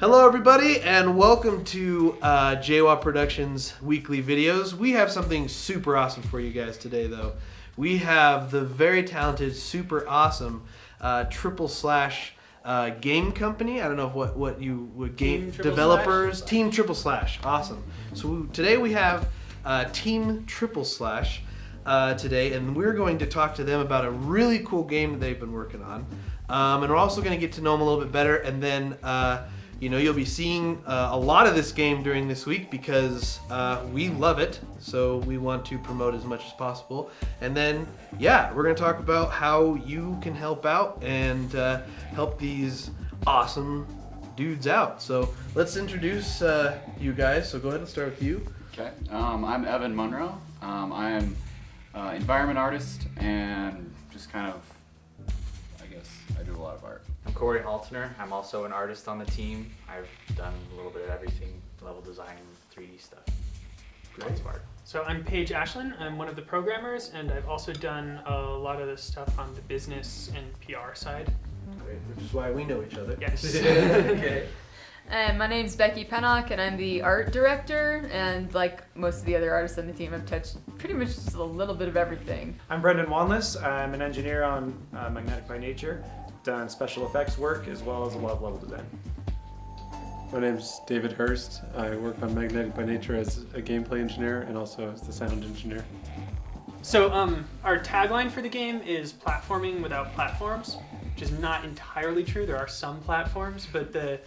Hello everybody and welcome to J-WAT Productions weekly videos. We have something super awesome for you guys today though. We have the very talented, super awesome triple slash game company. I don't know what you would game developers. Team triple slash. Awesome. So today we have Team triple slash today, and we're going to talk to them about a really cool game that they've been working on. And we're also going to get to know them a little bit better, and then you know, you'll be seeing a lot of this game during this week because we love it, so we want to promote as much as possible. And then, yeah, we're going to talk about how you can help out and help these awesome dudes out. So let's introduce you guys. So go ahead and start with you. Okay, I'm Evan Monroe. I am an environment artist and just kind of, I guess, I do a lot of art. I'm Corey Haltner. I'm also an artist on the team. I've done a little bit of everything, level design, 3D stuff. Lots of art. So I'm Paige Ashlin. I'm one of the programmers, and I've also done a lot of this stuff on the business and PR side. Great, which is why we know each other. Yes. Okay. And my name's Becky Pennock, and I'm the art director, and like most of the other artists on the team, I've touched pretty much just a little bit of everything. I'm Brendan Wanless. I'm an engineer on Magnetic by Nature. Done special effects work as well as a lot of level design. My name's David Hurst. I work on Magnetic by Nature as a gameplay engineer and also as the sound engineer. So our tagline for the game is platforming without platforms, which is not entirely true. There are some platforms, but the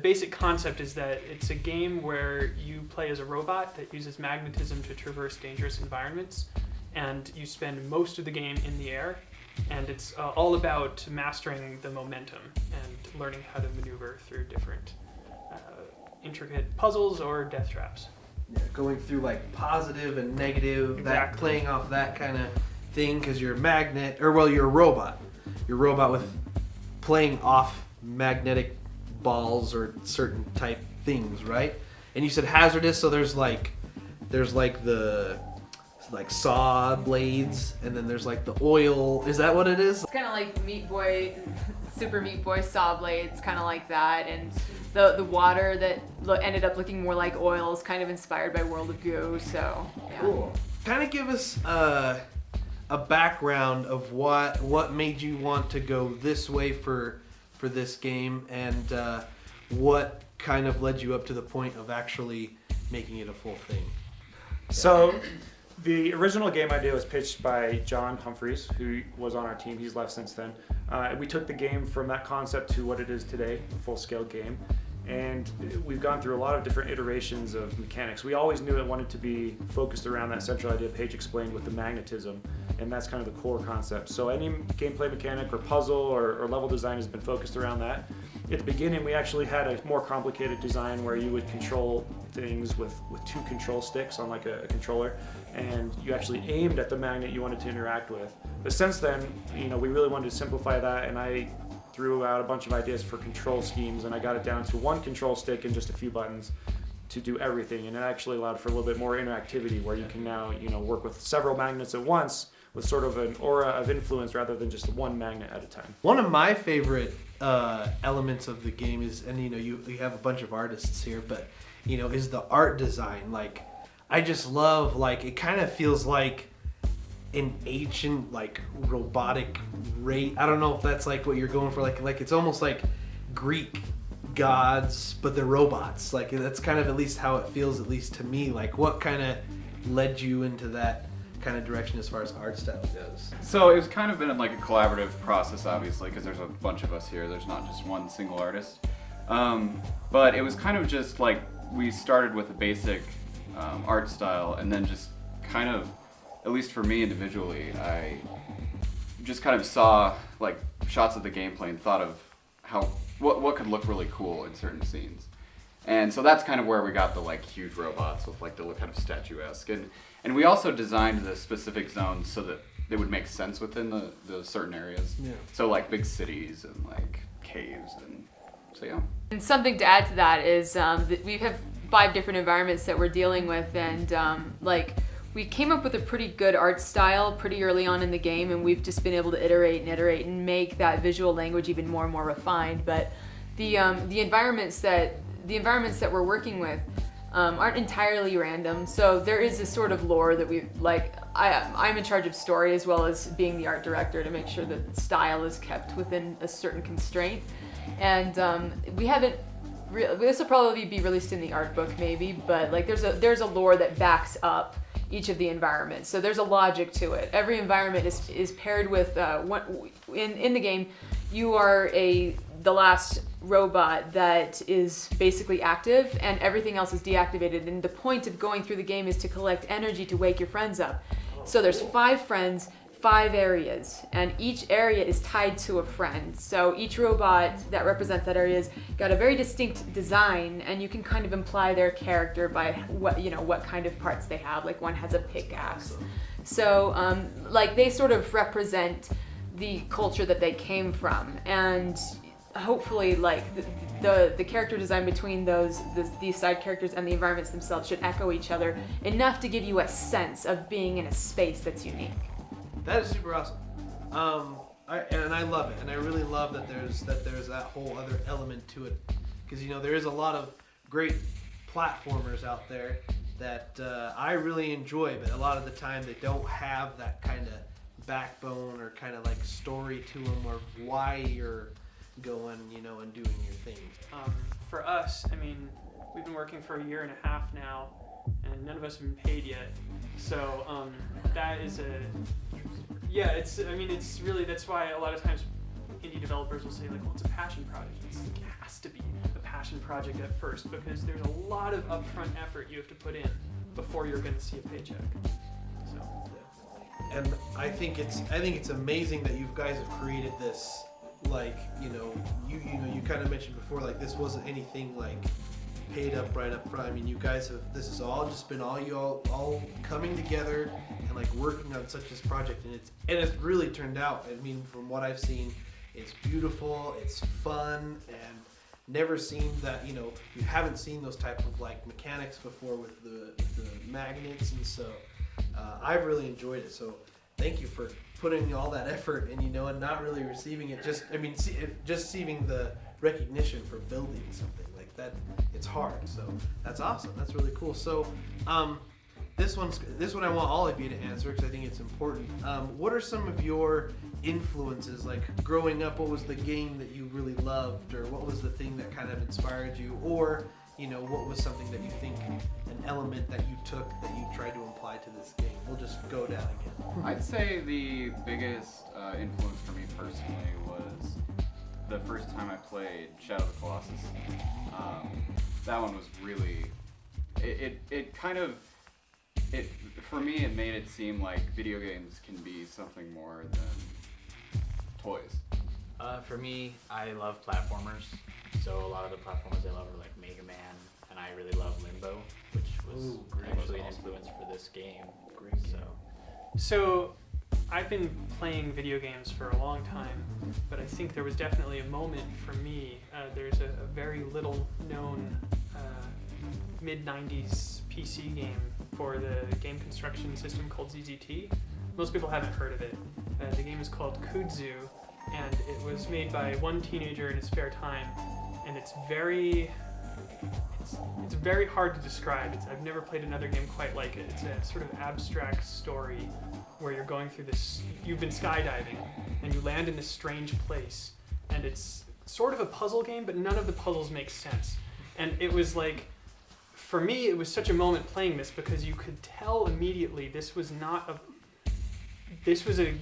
basic concept is that it's a game where you play as a robot that uses magnetism to traverse dangerous environments, and you spend most of the game in the air. And it's all about mastering the momentum and learning how to maneuver through different intricate puzzles or death traps. Yeah, going through like positive and negative, Exactly. that playing off that kind of thing, because you're a magnet, or well, you're a robot. You're a robot with playing off magnetic balls or certain type things, right? And you said hazardous, so there's like the saw blades, and then there's like the oil. Is that what it is? It's kind of like Meat Boy, Super Meat Boy saw blades, kind of like that, and the water that ended up looking more like oil is kind of inspired by World of Goo. So yeah. Cool. Kind of give us a background of what made you want to go this way for this game, and what kind of led you up to the point of actually making it a full thing. So the original game idea was pitched by John Humphreys, who was on our team. He's left since then. We took the game from that concept to what it is today, a full-scale game. And we've gone through a lot of different iterations of mechanics. We always knew it wanted to be focused around that central idea Paige explained with the magnetism, and that's kind of the core concept. So any gameplay mechanic or puzzle or level design has been focused around that. At the beginning, we actually had a more complicated design where you would control things with two control sticks on like a controller, and you actually aimed at the magnet you wanted to interact with. But since then, you know, we really wanted to simplify that, and I threw out a bunch of ideas for control schemes, and I got it down to one control stick and just a few buttons to do everything. And it actually allowed for a little bit more interactivity, where you can now, you know, work with several magnets at once with sort of an aura of influence rather than just one magnet at a time. One of my favorite elements of the game is, and you know, you have a bunch of artists here, but you know, is the art design. Like, I just love, like, it kind of feels like an ancient, like, robotic rate. I don't know if that's like what you're going for. Like it's almost like Greek gods, but they're robots. Like, that's kind of at least how it feels, at least to me. Like, what kind of led you into that kind of direction as far as art style goes? So it's kind of been like a collaborative process, obviously, because there's a bunch of us here. There's not just one single artist. But it was kind of just like we started with a basic art style, and then just kind of, at least for me individually, I just kind of saw like shots of the gameplay and thought of what could look really cool in certain scenes. And so that's kind of where we got the like huge robots with like the look kind of statuesque. And we also designed the specific zones so that they would make sense within the certain areas. Yeah. So like big cities and like caves, and so yeah. And something to add to that is that we have 5 different environments that we're dealing with, and like we came up with a pretty good art style pretty early on in the game, and we've just been able to iterate and make that visual language even more and more refined. But the environments that we're working with aren't entirely random. So there is this sort of lore that we like. I'm in charge of story as well as being the art director to make sure that style is kept within a certain constraint. And we haven't. This will probably be released in the art book maybe, but like there's a lore that backs up each of the environments. So there's a logic to it. Every environment is paired with in the game. You are the last robot that is basically active, and everything else is deactivated. And the point of going through the game is to collect energy to wake your friends up. So there's 5 friends, 5 areas, and each area is tied to a friend. So each robot that represents that area has got a very distinct design, and you can kind of imply their character by what kind of parts they have. Like one has a pickaxe. So like they sort of represent the culture that they came from, and hopefully like the character design between these side characters and the environments themselves should echo each other enough to give you a sense of being in a space that's unique. That is super awesome. I love it, and I really love that there's that whole other element to it, because there is a lot of great platformers out there that I really enjoy, but a lot of the time they don't have that kind of backbone or kind of like story to them, or why you're going, and doing your things. For us, I mean, we've been working for 1.5 years now, and none of us have been paid yet. So that is it's really, that's why a lot of times indie developers will say like, well, it's a passion project. It has to be a passion project at first, because there's a lot of upfront effort you have to put in before you're going to see a paycheck. So. And I think it's amazing that you guys have created this. Like you kind of mentioned before, like this wasn't anything like paid up right up front. I mean, you guys have, this has all just been all coming together and like working on such this project, and it's really turned out. I mean, from what I've seen, it's beautiful, it's fun, and never seen that, you haven't seen those type of like mechanics before with the magnets, and so I've really enjoyed it. So thank you for putting all that effort and and not really receiving it. Just receiving the recognition for building something like that. It's hard. So that's awesome. That's really cool. So this one I want all of you to answer, because I think it's important. What are some of your influences? Like growing up, what was the game that you really loved, or what was the thing that kind of inspired you, or what was something that you think, an element that you took that you tried to apply to this game? We'll just go down again. I'd say the biggest influence for me personally was the first time I played Shadow of the Colossus. That one was really, for me it made it seem like video games can be something more than toys. For me, I love platformers. So a lot of the platformers I love are like Mega Man, and I really love Limbo, which was actually an influence for this game. Great game. So I've been playing video games for a long time, but I think there was definitely a moment for me. There's a very little known mid-90s PC game for the game construction system called ZZT. Most people haven't heard of it. The game is called Kudzu, and it was made by one teenager in his spare time, and it's very hard to describe. I've never played another game quite like it. It's a sort of abstract story where you're going through this, you've been skydiving, and you land in this strange place, and it's sort of a puzzle game, but none of the puzzles make sense. And it was like, for me, it was such a moment playing this, because you could tell immediately this was a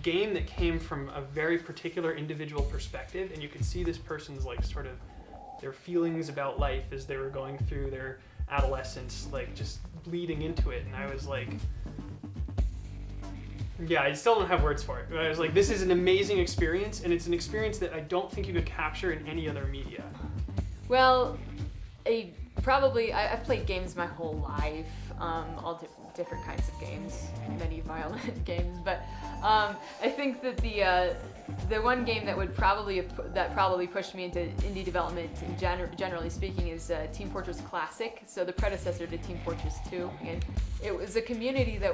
game that came from a very particular individual perspective, and you could see this person's like sort of their feelings about life as they were going through their adolescence, like just bleeding into it. And I was like, yeah, I still don't have words for it. But I was like, this is an amazing experience, and it's an experience that I don't think you could capture in any other media. Well, I've played games my whole life, all different kinds of games, many violent games, but I think that the one game that probably pushed me into indie development, generally speaking, is Team Fortress Classic. So the predecessor to Team Fortress 2, and it was a community that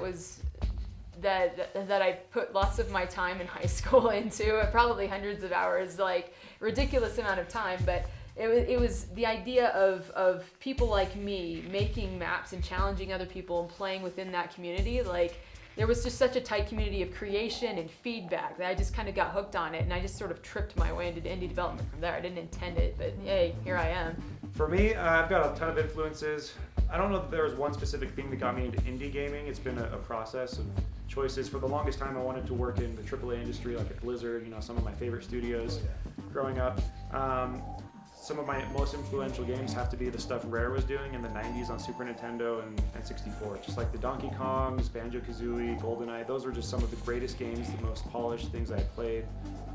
I put lots of my time in high school into, probably hundreds of hours, like ridiculous amount of time, but it was the idea of people like me making maps and challenging other people and playing within that community. Like, there was just such a tight community of creation and feedback that I just kind of got hooked on it, and I just sort of tripped my way into indie development from there. I didn't intend it, but hey, here I am. For me, I've got a ton of influences. I don't know that there was one specific thing that got me into indie gaming. It's been a process of choices. For the longest time, I wanted to work in the AAA industry, like at Blizzard, some of my favorite studios growing up. Some of my most influential games have to be the stuff Rare was doing in the 90s on Super Nintendo and N64. Just like the Donkey Kongs, Banjo-Kazooie, GoldenEye. Those were just some of the greatest games, the most polished things I played.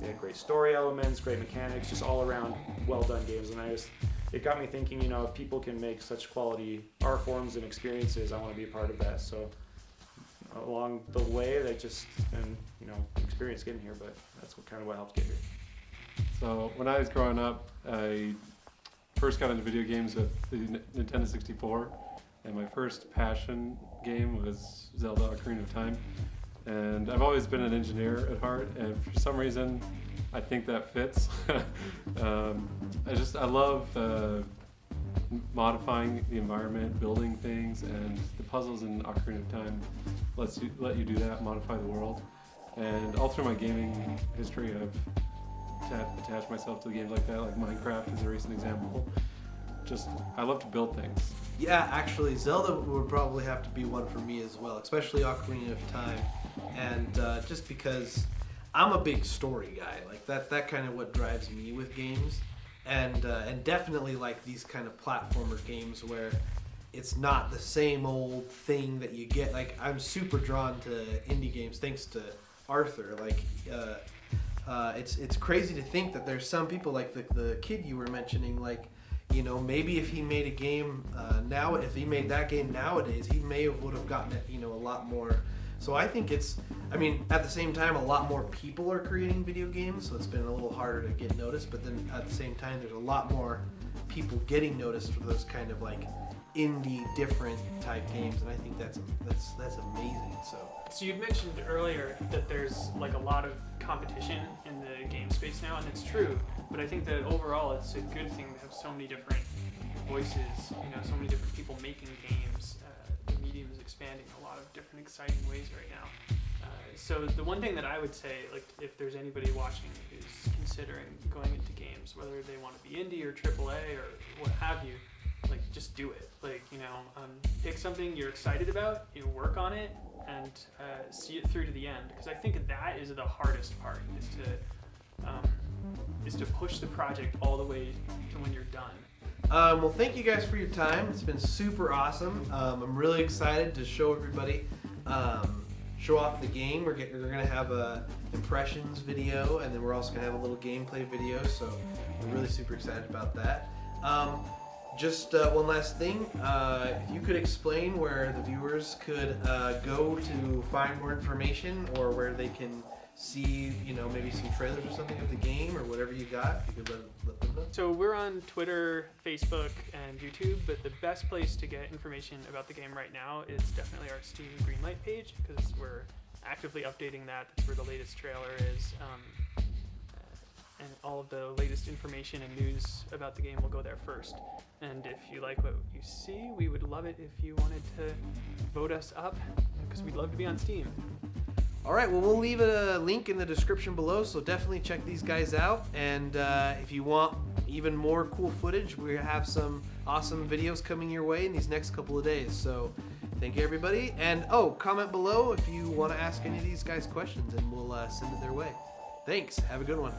They had great story elements, great mechanics, just all around well-done games. And it got me thinking, if people can make such quality art forms and experiences, I want to be a part of that. So along the way, that just been, experience getting here, but that's kind of what helped get here. So when I was growing up, I first got into video games with the Nintendo 64, and my first passion game was Zelda: Ocarina of Time. And I've always been an engineer at heart, and for some reason, I think that fits. I love modifying the environment, building things, and the puzzles in Ocarina of Time let you do that, modify the world. And all through my gaming history, I've attached myself to games like that, like Minecraft is a recent example. I love to build things. Yeah, actually, Zelda would probably have to be one for me as well, especially Ocarina of Time. And just because I'm a big story guy, like that kind of what drives me with games. And definitely like these kind of platformer games where it's not the same old thing that you get. Like, I'm super drawn to indie games thanks to Arthur. Like, it's crazy to think that there's some people like the kid you were mentioning, like, maybe if he made a game if he made that game nowadays, he would have gotten it, a lot more. So I think at the same time, a lot more people are creating video games, so it's been a little harder to get noticed. But then at the same time, there's a lot more people getting noticed for those kind of like indie, different type games, and I think that's amazing. So you'd mentioned earlier that there's like a lot of competition in the game space now, and it's true. But I think that overall, it's a good thing to have so many different voices, so many different people making games. The medium is expanding in a lot of different exciting ways right now. So the one thing that I would say, like, if there's anybody watching who's considering going into games, whether they want to be indie or AAA or what have you, like, just do it. Like, pick something you're excited about, work on it, and see it through to the end. Because I think that is the hardest part, is to push the project all the way to when you're done. Well, thank you guys for your time. It's been super awesome. I'm really excited to show everybody, show off the game. We're going to have a impressions video, and then we're also going to have a little gameplay video, so we're really super excited about that. Just one last thing, if you could explain where the viewers could go to find more information, or where they can see, maybe some trailers or something of the game, or whatever you got, if you could let them know. So we're on Twitter, Facebook, and YouTube, but the best place to get information about the game right now is definitely our Steam Greenlight page, because we're actively updating that. That's where the latest trailer is. And all of the latest information and news about the game will go there first. And if you like what you see, we would love it if you wanted to vote us up, because we'd love to be on Steam. All right, well, we'll leave a link in the description below, so definitely check these guys out. And if you want even more cool footage, we have some awesome videos coming your way in these next couple of days. So thank you, everybody. And comment below if you want to ask any of these guys questions, and we'll send it their way. Thanks. Have a good one.